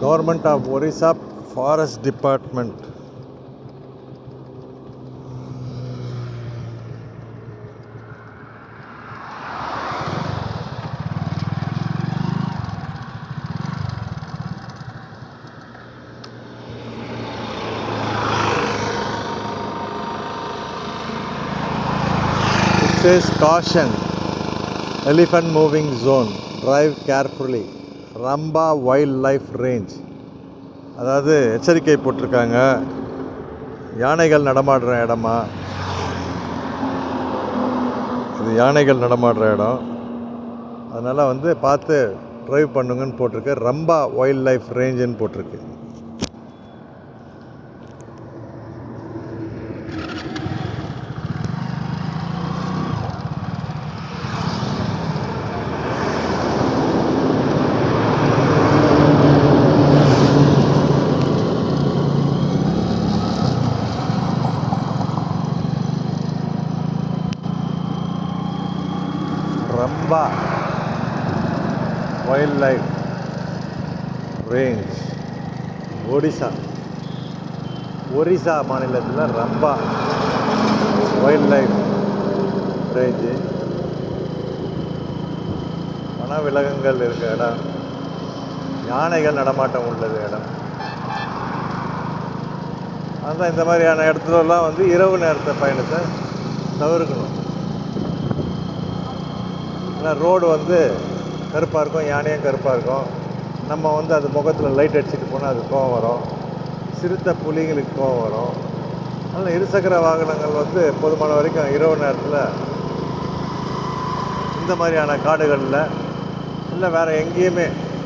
Government of Orissa Forest Department. It says caution, elephant moving zone, drive carefully, Ramba Wildlife Range. அதாவது எச்சரிக்கை போட்டிருக்காங்க, யானைகள் நடமாடுற இடமா, இது யானைகள் நடமாடுற இடம், அதனால் பார்த்து ட்ரைவ் பண்ணுங்கன்னு போட்டிருக்கு. ரம்பா வைல்ட் லைஃப் ரேஞ்சுன்னு போட்டிருக்கு. Rambha wild life range, Orissa மாநிலத்தில் ரம்பா வைல்ட் லைஃப் ரேஞ்சு. வனவிலங்குகள் இருக்க இடம், யானைகள் நடமாட்டம் உள்ளது இடம். அதுதான் இந்த மாதிரியான இடத்துலலாம் இரவு நேரத்தை பயணத்தை தவிர்க்கணும். ஏன்னா ரோடு கருப்பாக இருக்கும், யானையும் கருப்பாக இருக்கும். நம்ம அது முகத்தில் லைட் அடிச்சுட்டு போனால் அது கோவம் வரும், சிறுத்தை புலிங்களுக்கு கோவம் வரும். அதனால் இருசக்கர வாகனங்கள் போதுமான வரைக்கும் இரவு நேரத்தில் இந்த மாதிரியான காடுகளில் இல்லை வேறு எங்கேயுமே